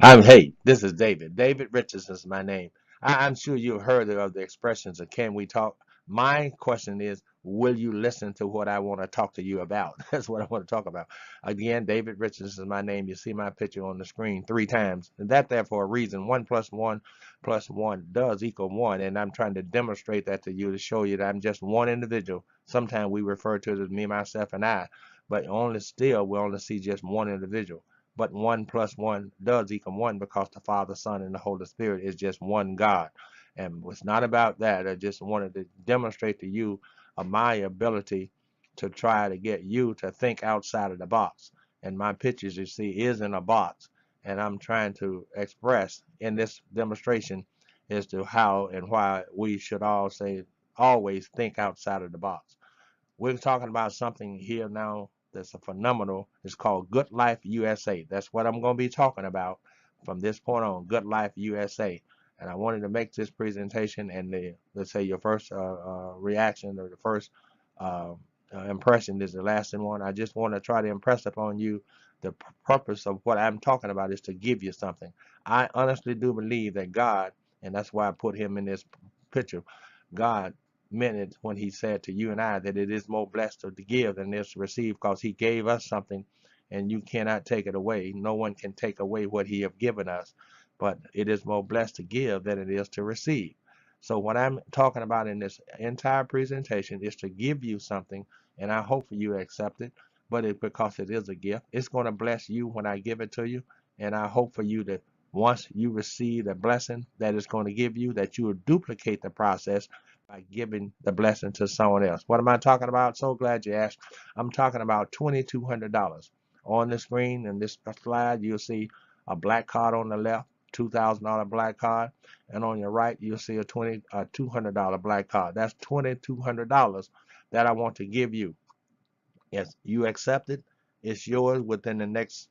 Hey, this is David. David Richardson is my name. I'm sure you've heard of the expressions of can we talk? My question is, will you listen to what I want to talk to you about? That's what I want to talk about. Again, David Richardson is my name. You see my picture on the screen 3 times. And that there for a reason. One plus one does equal one. And I'm trying to demonstrate that to you to show you that I'm just one individual. Sometimes we refer to it as me, myself, and I, but only still we only see just one individual. But one plus one does equal one because the Father, Son, and the Holy Spirit is just one God. And it's not about that. I just wanted to demonstrate to you my ability to try to get you to think outside of the box. And my pictures, you see, is in a box. And I'm trying to express in this demonstration as to how and why we should all say always think outside of the box. We're talking about something here now that's a phenomenal. It's called Good Life USA. That's what I'm going to be talking about from this point on. Good Life USA. And I wanted to make this presentation and let's say your first reaction or the first uh, impression is the lasting one. I just want to try to impress upon you the purpose of what I'm talking about is to give you something. I honestly do believe that God, and that's why I put him in this picture, God meant it when he said to you and I that it is more blessed to give than it is to receive because he gave us something and you cannot take it away. No one can take away what he have given us, but it is more blessed to give than it is to receive. So what I'm talking about in this entire presentation is to give you something, and I hope you accept it, but because it is a gift, it's going to bless you when I give it to you, and I hope for you that once you receive the blessing that it's going to give you, that you will duplicate the process by giving the blessing to someone else. What am I talking about? So glad you asked. I'm talking about $2,200. On the screen in this slide, you'll see a black card on the left, $2,000 black card, and on your right, you'll see a $200 black card. That's $2,200 that I want to give you. Yes, you accept it. It's yours within the next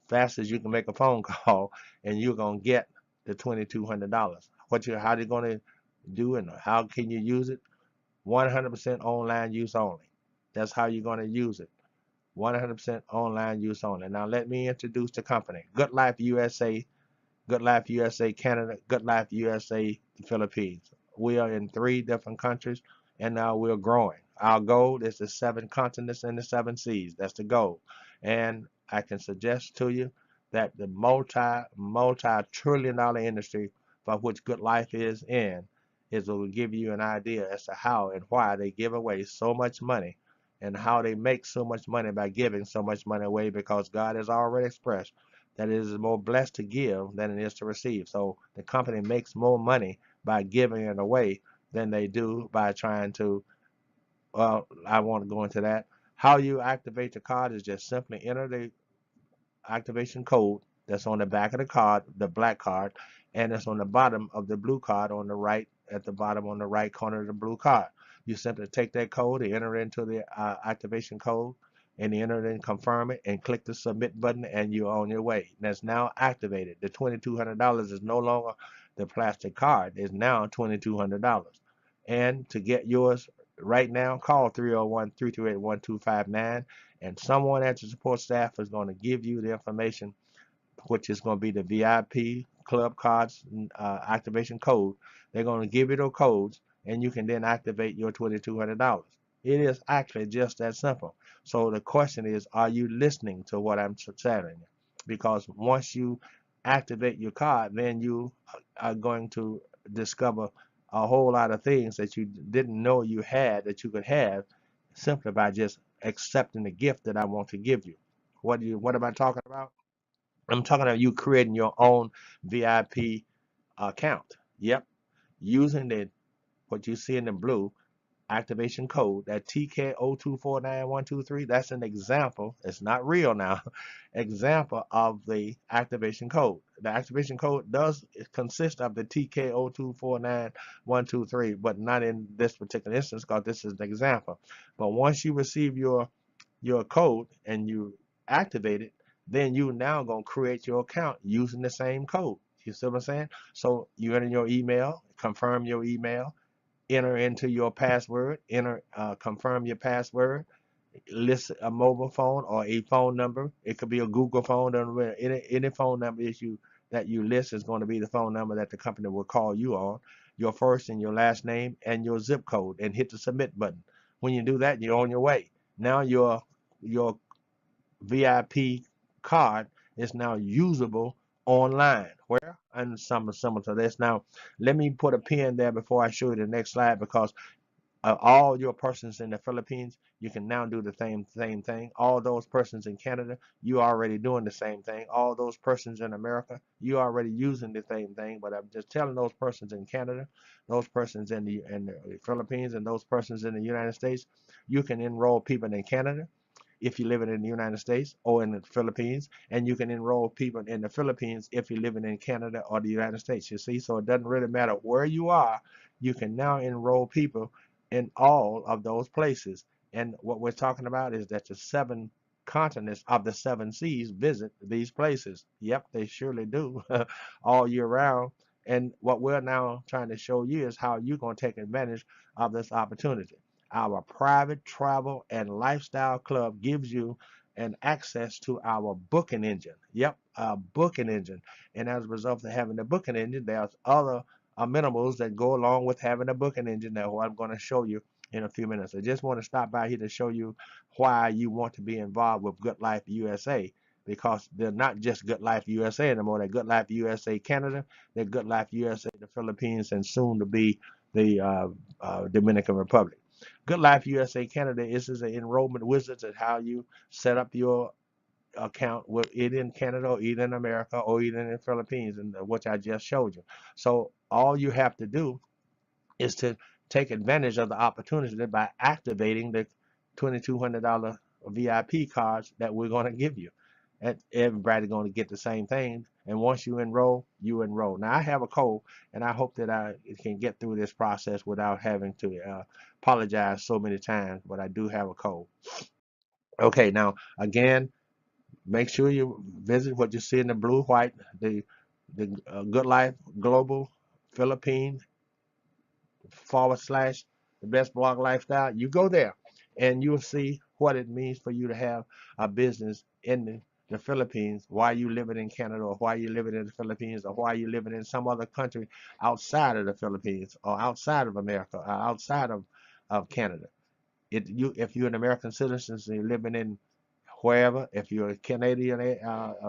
fast as you can make a phone call, and you're gonna get the $2,200. How you gonna do and how can you use it? 100% online use only. That's how you're going to use it. 100% online use only. Now let me introduce the company. Good Life USA, Good Life USA Canada, Good Life USA the Philippines. We are in 3 different countries and now we're growing. Our goal is the 7 continents and the 7 seas. That's the goal. And I can suggest to you that the multi-trillion dollar industry for which Good Life is in is will give you an idea as to how and why they give away so much money and how they make so much money by giving so much money away because God has already expressed that it is more blessed to give than it is to receive. So the company makes more money by giving it away than they do by trying to. Well, I won't go into that. How you activate the card is just simply enter the activation code that's on the back of the card, the black card, and it's on the bottom of the blue card on the right, at the bottom on the right corner of the blue card. You simply take that code and enter it into the activation code and you enter it and confirm it and click the submit button and you're on your way. That's now activated. The $2,200 is no longer the plastic card. It's now $2,200. And to get yours right now, call 301-338-1259 and someone at the support staff is going to give you the information, which is going to be the VIP club cards activation code. They're going to give you those codes, and you can then activate your $2,200. It is actually just that simple. So the question is, are you listening to what I'm saying? Because once you activate your card, then you are going to discover a whole lot of things that you didn't know you had that you could have simply by just accepting the gift that I want to give you. What am I talking about? I'm talking about you creating your own VIP account. Yep, using the what you see in the blue activation code, that TK0249123. That's an example. It's not real now. Example of the activation code. The activation code does consist of the TK0249123, but not in this particular instance because this is an example. But once you receive your code and you activate it, then you now gonna create your account using the same code. You see what I'm saying? So you enter your email, confirm your email, enter into your password, confirm your password, list a mobile phone or a phone number. It could be a Google phone or any phone number that you that you list is going to be the phone number that the company will call you on, your first and your last name and your zip code, and hit the submit button. When you do that, you're on your way. Now your VIP card is now usable online. Where? And some similar to this. Now, let me put a pin there before I show you the next slide, because all your persons in the Philippines, you can now do the same thing. All those persons in Canada, you are already doing the same thing. All those persons in America, you are already using the same thing. But I'm just telling those persons in Canada, those persons in the Philippines, and those persons in the United States, you can enroll people in Canada if you're living in the United States or in the Philippines, and you can enroll people in the Philippines if you're living in Canada or the United States. You see, so it doesn't really matter where you are. You can now enroll people in all of those places. And what we're talking about is that the 7 continents of the 7 seas visit these places. Yep, they surely do all year round. And what we're now trying to show you is how you're going to take advantage of this opportunity. Our private travel and lifestyle club gives you an access to our booking engine. Yep, a booking engine. And as a result of having the booking engine, there's other minimals that go along with having a booking engine that I'm going to show you in a few minutes. I just want to stop by here to show you why you want to be involved with Good Life USA, because they're not just Good Life USA anymore. They're Good Life USA Canada, they're Good Life USA the Philippines, and soon to be the Dominican Republic. Good Life USA Canada is an enrollment wizard at how you set up your account with either in Canada or either in America or either in the Philippines, and which I just showed you. So all you have to do is to take advantage of the opportunity by activating the $2,200 VIP cards that we're going to give you. And everybody's going to get the same thing. And once you enroll, you enroll. Now, I have a code, and I hope that I can get through this process without having to apologize so many times, but I do have a code. Okay, now, again, make sure you visit what you see in the blue, white, the Good Life Global Philippines / the best blog lifestyle. You go there and you'll see what it means for you to have a business in the Philippines, why you living in Canada, or why you living in the Philippines, or why you living in some other country outside of the Philippines or outside of America or outside of Canada. If you're an American citizen and you're living in wherever, if you're a Canadian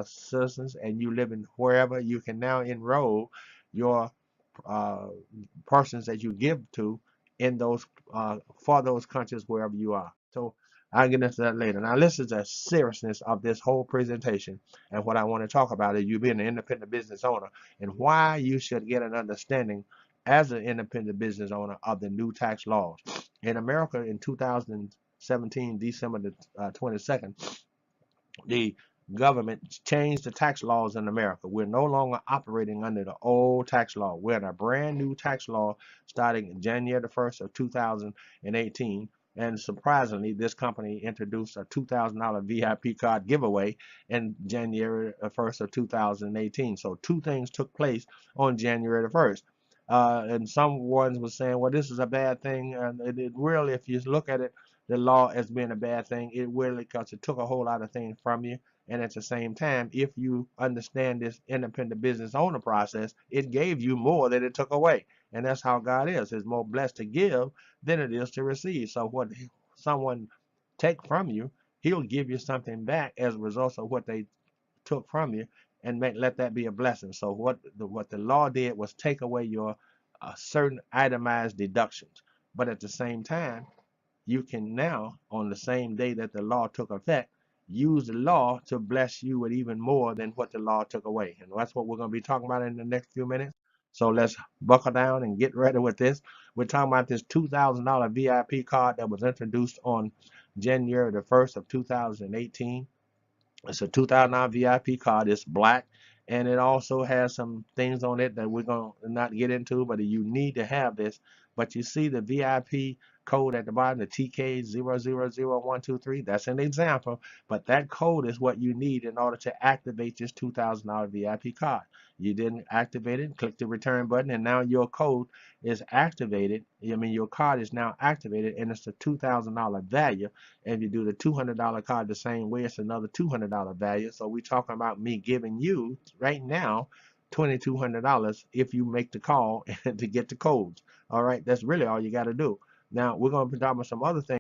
citizen and you live in wherever, you can now enroll your uh, persons that you give to in those for those countries wherever you are. So I'll get into that later. Now, this is the seriousness of this whole presentation, and what I want to talk about is you being an independent business owner and why you should get an understanding as an independent business owner of the new tax laws in America in 2017, December the 22nd. The government changed the tax laws in America. We're no longer operating under the old tax law. We're in a brand new tax law starting January the 1st of 2018. And surprisingly, this company introduced a $2,000 VIP card giveaway in January the 1st of 2018. So two things took place on January the 1st. And some ones were saying, well, this is a bad thing. And it really, if you look at it, the law as being a bad thing, it really, because it took a whole lot of things from you. And at the same time, if you understand this independent business owner process, it gave you more than it took away. And that's how God is. It's more blessed to give than it is to receive. So what someone take from you, he'll give you something back as a result of what they took from you, and let that be a blessing. So what the law did was take away your certain itemized deductions. But at the same time, you can now, on the same day that the law took effect, use the law to bless you with even more than what the law took away. And that's what we're going to be talking about in the next few minutes. So let's buckle down and get ready with this. We're talking about this $2,000 VIP card that was introduced on January the 1st of 2018. It's a $2,000 VIP card. It's black, and it also has some things on it that we're going to not get into, but you need to have this. But you see the VIP code at the bottom, the TK000123. That's an example, but that code is what you need in order to activate this $2,000 VIP card. You didn't activate it, click the return button, and now your code is activated. I mean, your card is now activated, and it's a $2,000 value. And if you do the $200 card the same way, it's another $200 value. So we're talking about me giving you right now $2,200 if you make the call to get the codes. All right, that's really all you got to do. Now we're going to be talking about some other things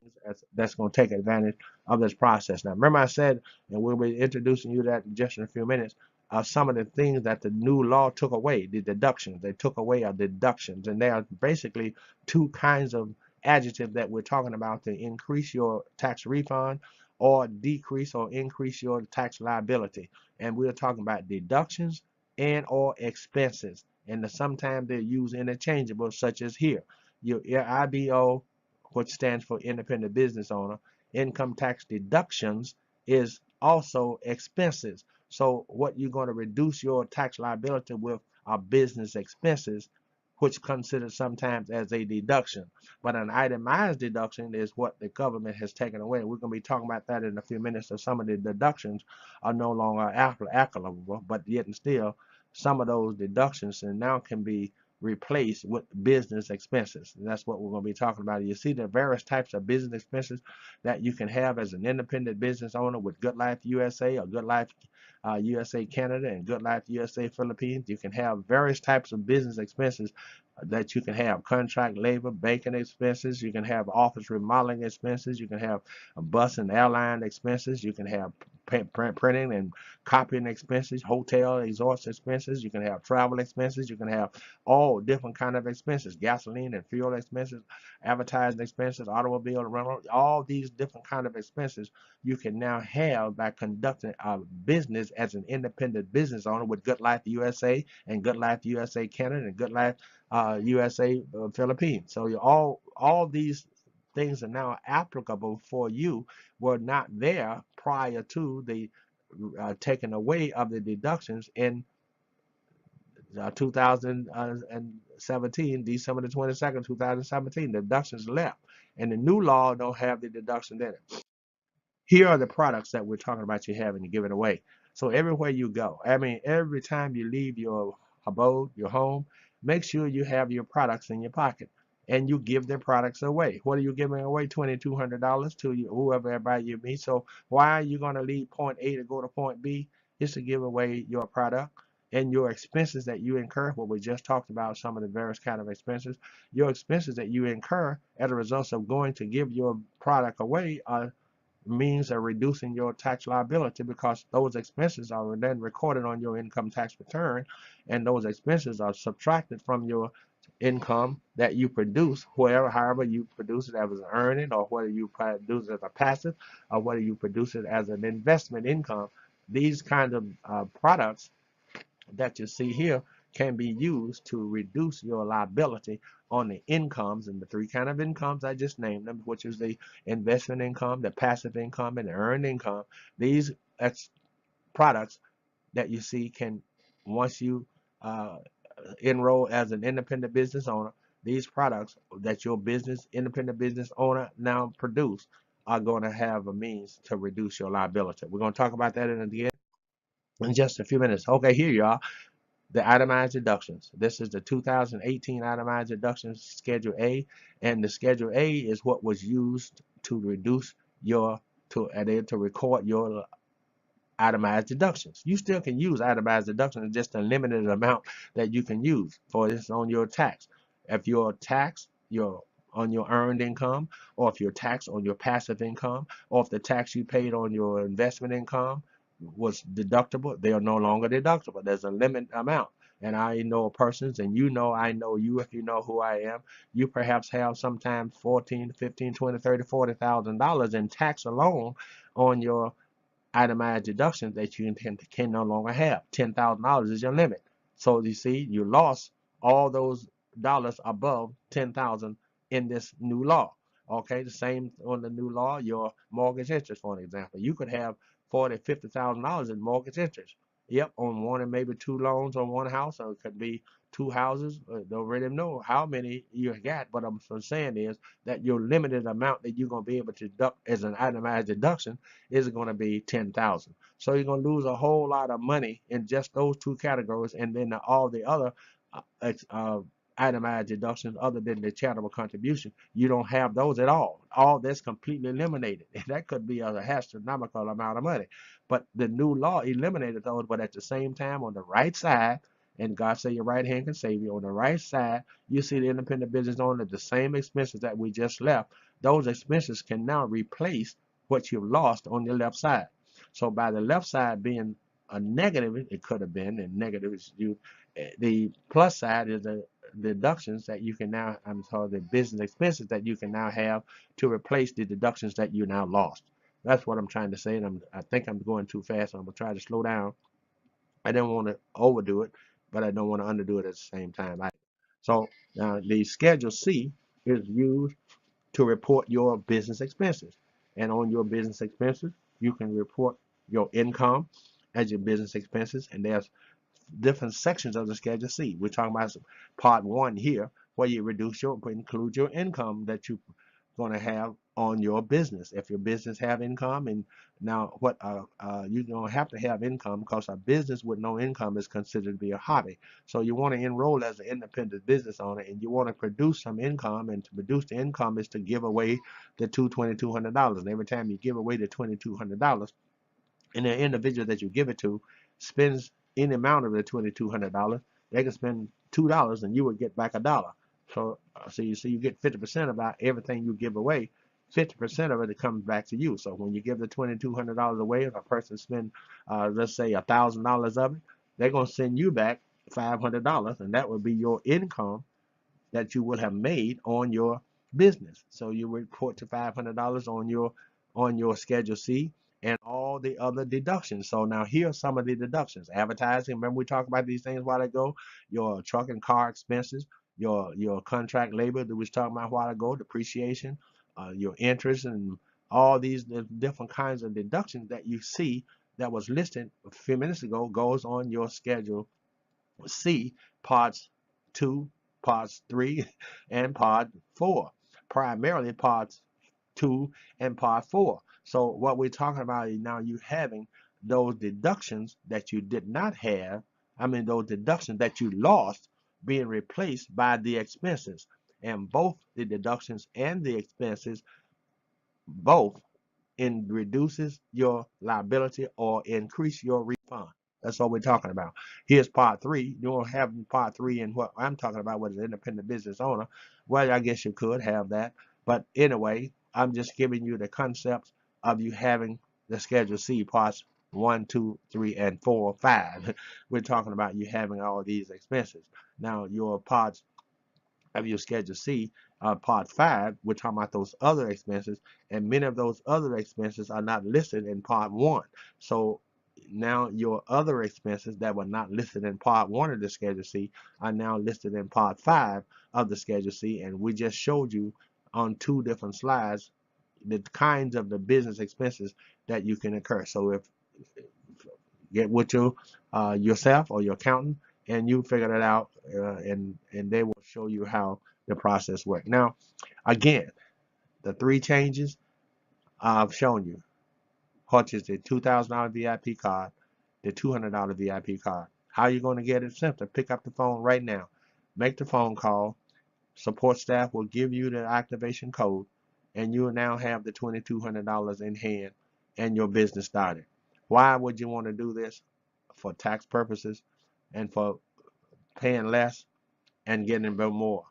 that's going to take advantage of this process. Now remember I said, and we'll be introducing you that in just in a few minutes, some of the things that the new law took away, the deductions. They took away our deductions, and there are basically two kinds of adjectives that we're talking about to increase your tax refund or decrease or increase your tax liability. And we're talking about deductions and or expenses. And sometimes they're used interchangeable, such as here. Your IBO, which stands for independent business owner, income tax deductions is also expenses. So what you're going to reduce your tax liability with are business expenses, which considered sometimes as a deduction. But an itemized deduction is what the government has taken away. We're going to be talking about that in a few minutes. So some of the deductions are no longer applicable, but yet and still some of those deductions and now can be replaced with business expenses. And that's what we're going to be talking about. You see the various types of business expenses that you can have as an independent business owner with Good Life USA or Good Life USA Canada and Good Life USA Philippines. You can have various types of business expenses that you can have: contract labor, banking expenses. You can have office remodeling expenses. You can have bus and airline expenses. You can have printing and copying expenses, hotel exhaust expenses. You can have travel expenses. You can have all different kind of expenses: gasoline and fuel expenses, advertising expenses, automobile rental. All these different kind of expenses you can now have by conducting a business as an independent business owner with Good Life USA and Good Life USA Canada and Good Life USA Philippines. So all these things are now applicable for you, were not there prior to the taking away of the deductions in 2017, December the 22nd, 2017. The deductions left, and the new law don't have the deductions in it. Here are the products that we're talking about you having to give it away. So everywhere you go, I mean, every time you leave your abode, your home, make sure you have your products in your pocket and you give their products away. What are you giving away? $2,200 to whoever everybody you meet. So why are you going to leave point A to go to point B? It's to give away your product and your expenses that you incur. What we just talked about, some of the various kind of expenses. Your expenses that you incur as a result of going to give your product away are means of reducing your tax liability, because those expenses are then recorded on your income tax return, and those expenses are subtracted from your income that you produce, however you produce it as an earning, or whether you produce it as a passive, or whether you produce it as an investment income. These kinds of products that you see here can be used to reduce your liability on the incomes, and the three kind of incomes I just named them, which is the investment income, the passive income, and the earned income. These products that you see can, once you uh, enroll as an independent business owner, these products that your independent business owner now produce are going to have a means to reduce your liability. We're going to talk about that in just a few minutes. Okay, here you are. The itemized deductions. This is the 2018 itemized deductions Schedule A, and the Schedule A is what was used to reduce your to record your itemized deductions. You still can use itemized deductions, just a limited amount that you can use. For this on your tax. If your tax on your earned income, or if your tax on your passive income, or if the tax you paid on your investment income was deductible, they are no longer deductible. There's a limit amount. And I know persons, and I know you, if you know who I am, you perhaps have sometimes 14, 15, 20, 30, $40,000 in tax alone on your itemized deductions that you can no longer have. $10,000 is your limit. So you see, you lost all those dollars above 10,000 in this new law. Okay, the same on the new law, your mortgage interest, for an example. You could have $40,000, $50,000 in mortgage interest. Yep, on one and maybe two loans on one house, or it could be two houses. Don't really know how many you got, but I'm saying is that your limited amount that you're gonna be able to deduct as an itemized deduction is going to be 10,000. So you're gonna lose a whole lot of money in just those two categories, and then all the other itemized deductions other than the charitable contribution, you don't have those at all. All that's completely eliminated. And that could be a astronomical amount of money. But the new law eliminated those, but at the same time, on the right side, and God say your right hand can save you, on the right side, you see the independent business owner, the same expenses that we just left, those expenses can now replace what you've lost on your left side. So by the left side being a negative, it could have been, and negative is you. The plus side is the deductions that you can now, I'm sorry, the business expenses that you can now have to replace the deductions that you now lost. That's what I'm trying to say, and I think I'm going too fast. So I'm gonna try to slow down. I don't want to overdo it, but I don't want to underdo it at the same time. So now the Schedule C is used to report your business expenses, and on your business expenses, you can report your income as your business expenses, and there's different sections of the Schedule C. We're talking about part one here, where you include your income that you're going to have on your business. If your business have income, and now what you don't have to have income, because a business with no income is considered to be a hobby. So you want to enroll as an independent business owner, and you want to produce some income, and to produce the income is to give away the $2,200. And every time you give away the $2,200, and the individual that you give it to spends any amount of the $2,200, they can spend $2 and you would get back $1. So you see, you get 50% about everything you give away. 50% of it comes back to you. So when you give the $2,200 away, if a person spends, let's say $1,000 of it, they're gonna send you back $500, and that would be your income that you would have made on your business. So you report to $500 on your Schedule C and all the other deductions. So now here are some of the deductions. Advertising, remember we talked about these things a while ago, your truck and car expenses, your contract labor that we was talking about a while ago, depreciation, your interest, and all these different kinds of deductions that you see that was listed a few minutes ago goes on your Schedule C, parts 2, parts 3, and part 4. Primarily parts 2 and part 4. So what we're talking about is now you having those deductions that you did not have, those deductions that you lost being replaced by the expenses. And both the deductions and the expenses both reduces your liability or increase your refund. That's what we're talking about. Here's part 3. You don't have part 3 in what I'm talking about with an independent business owner. Well, I guess you could have that. But anyway, I'm just giving you the concepts of you having the Schedule C parts 1, 2, 3, and 4, 5. We're talking about you having all these expenses. Now, your parts of your Schedule C, Part 5, we're talking about those other expenses, and many of those other expenses are not listed in Part 1. So now your other expenses that were not listed in Part 1 of the Schedule C are now listed in Part 5 of the Schedule C, and we just showed you on 2 different slides the kinds of the business expenses that you can incur. So if get with yourself or your accountant, and you figure it out, and they will show you how the process works. Now, again, the 3 changes I've shown you. Purchase the $2,000 VIP card, the $200 VIP card. How are you going to get it? Simple. Pick up the phone right now. Make the phone call. Support staff will give you the activation code, and you will now have the $2,200 in hand and your business started. Why would you want to do this? For tax purposes and for paying less and getting a bit more.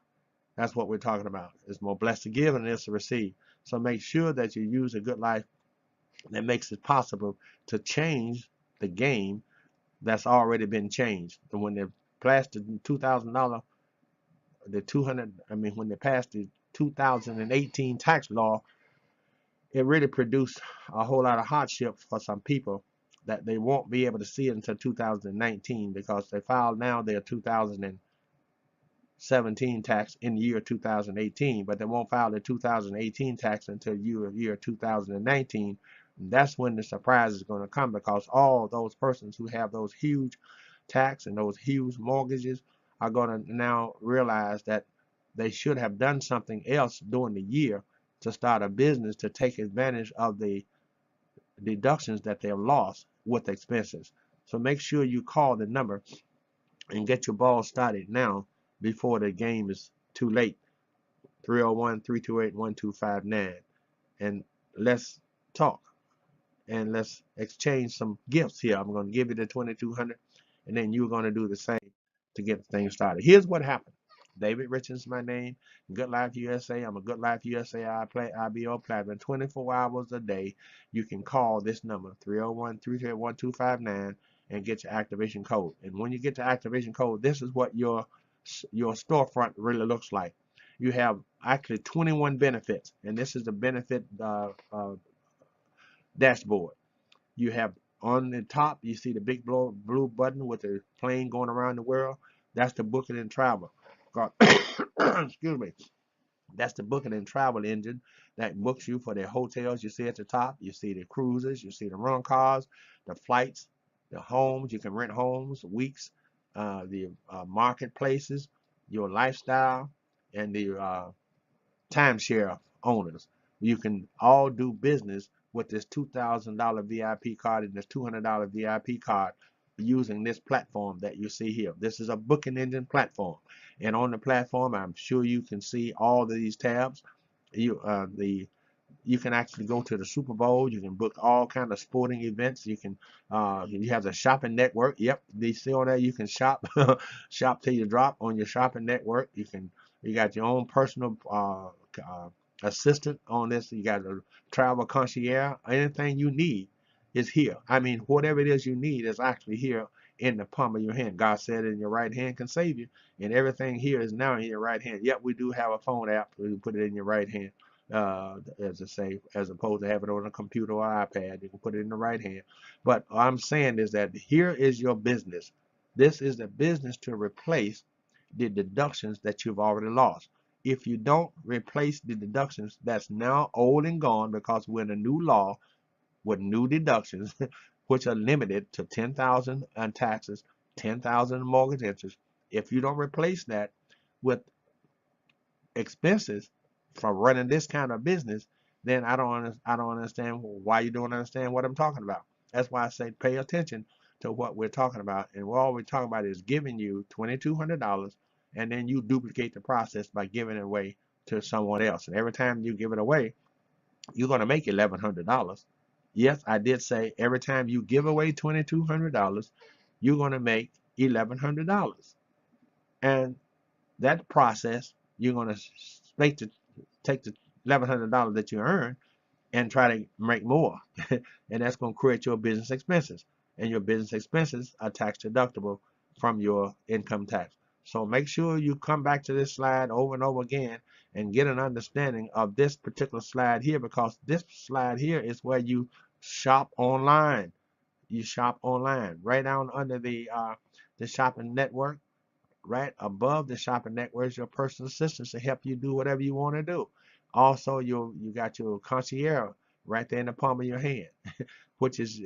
That's what we're talking about. It's more blessed to give than it is to receive. So make sure that you use a good life that makes it possible to change the game that's already been changed. And when they passed the $2,000, the 200, when they passed the 2018 tax law, it really produced a whole lot of hardship for some people that they won't be able to see until 2019, because they filed now their 2017 tax in the year 2018, but they won't file the 2018 tax until year 2019, And that's when the surprise is going to come, because all those persons who have those huge tax and those huge mortgages are going to now realize that they should have done something else during the year to start a business to take advantage of the deductions that they have lost with expenses. So make sure you call the number and get your ball started now before the game is too late. 301-328-1259. And let's talk, and let's exchange some gifts here. I'm going to give you the 2200, and then you're going to do the same to get things started. Here's what happened. David Richards is my name. Good Life USA. I'm a Good Life USA IBO Platinum. 24 hours a day. You can call this number, 301-328-1259, and get your activation code. And when you get the activation code, this is what your storefront really looks like. You have actually 21 benefits, and this is the benefit dashboard. You have on the top, you see the big blue button with the plane going around the world. That's the booking and travel. Excuse me. That's the booking and travel engine that books you for the hotels you see at the top. You see the cruises, you see the rental cars, the flights, the homes. You can rent homes, weeks, the marketplaces, your lifestyle, and the timeshare owners. You can all do business with this $2,000 VIP card and this $200 VIP card using this platform that you see here. This is a booking engine platform. And on the platform, I'm sure you can see all of these tabs. You can actually go to the Super Bowl. You can book all kind of sporting events. You have the shopping network. Yep, they see on there. You can shop, shop till you drop on your shopping network. You got your own personal assistant on this. You got a travel concierge. Anything you need is here. I mean, whatever it is you need is actually here in the palm of your hand. God said, "In your right hand can save you," and everything here is now in your right hand. Yep, we do have a phone app. You can put it in your right hand. As I say, as opposed to having it on a computer or iPad, you can put it in the right hand. But what I'm saying is that here is your business. This is the business to replace the deductions that you've already lost. If you don't replace the deductions, that's now old and gone, because we're in a new law with new deductions, which are limited to 10,000 on taxes, 10,000 mortgage interest. If you don't replace that with expenses from running this kind of business, then I don't understand why you don't understand what I'm talking about. That's why I say pay attention to what we're talking about. And all we're talking about is giving you $2,200, and then you duplicate the process by giving it away to someone else. And every time you give it away, you're going to make $1,100. Yes, I did say every time you give away $2,200, you're going to make $1,100. And that process, you're going to take the $1,100 that you earn and try to make more. And that's going to create your business expenses. And your business expenses are tax deductible from your income tax. So make sure you come back to this slide over and over again and get an understanding of this particular slide here, because this slide here is where you shop online. You shop online right down under the shopping network. Right above the shopping network is your personal assistant to help you do whatever you want to do. Also, you got your concierge right there in the palm of your hand, which is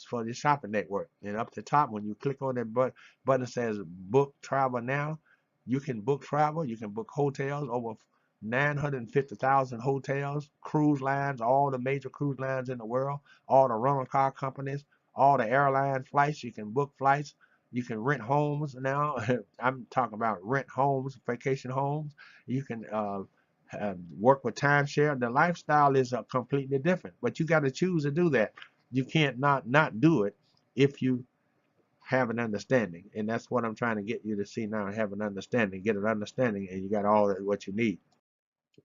for the shopping network. And up the top, when you click on that button that says book travel now, you can book travel. You can book hotels, over 950,000 hotels, cruise lines, all the major cruise lines in the world, all the rental car companies, all the airline flights. You can book flights. You can rent homes now. I'm talking about rent homes, vacation homes. You can work with timeshare. The lifestyle is completely different, but you got to choose to do that. You can't not do it if you have an understanding, and that's what I'm trying to get you to see now. Have an understanding, get an understanding, and you got all what you need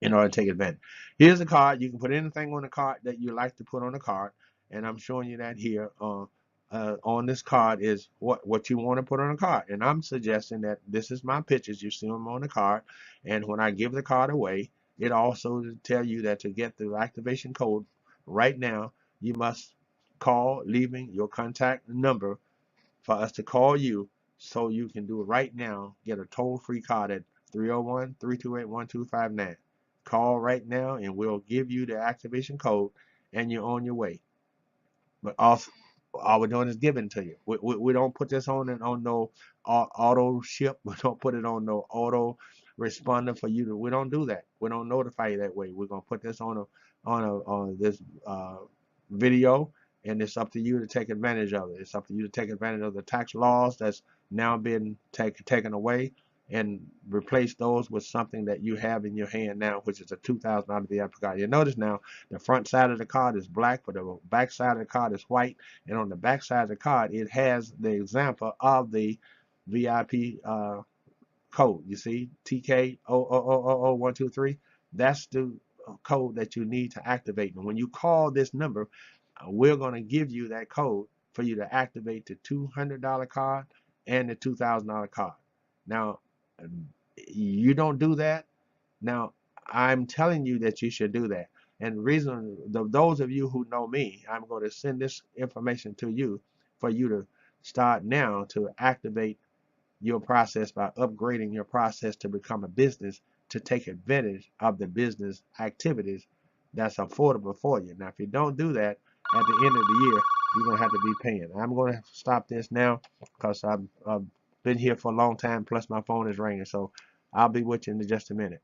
in order to take advantage. Here's a card. You can put anything on the card that you like to put on the card, and I'm showing you that here. On this card is what you want to put on a card, and I'm suggesting that this is my pictures. You see them on the card, and when I give the card away, it also tell you that to get the activation code right now, you must call, leaving your contact number for us to call you, so you can do it right now. Get a toll-free card at 301-328-1259. Call right now and we'll give you the activation code, and you're on your way. but also all we're doing is giving to you. We don't put this on no auto ship. We don't put it on no auto responder for you to. We don't do that. We don't notify you that way. We're gonna put this on this video, and it's up to you to take advantage of it. It's up to you to take advantage of the tax laws that's now been taken away, and replace those with something that you have in your hand now, which is a $2,000 VIP card. You notice now the front side of the card is black, but the back side of the card is white. And on the back side of the card, it has the example of the VIP code. You see, TK0000123. That's the code that you need to activate. And when you call this number, we're going to give you that code for you to activate the $200 card and the $2,000 card. Now, you don't do that. Now, I'm telling you that you should do that. And the reason, those of you who know me, I'm going to send this information to you for you to start now to activate your process by upgrading your process to become a business to take advantage of the business activities that's affordable for you. Now, if you don't do that at the end of the year, you're going to have to be paying. I'm going to stop this now because I've been here for a long time, plus my phone is ringing. So I'll be with you in just a minute.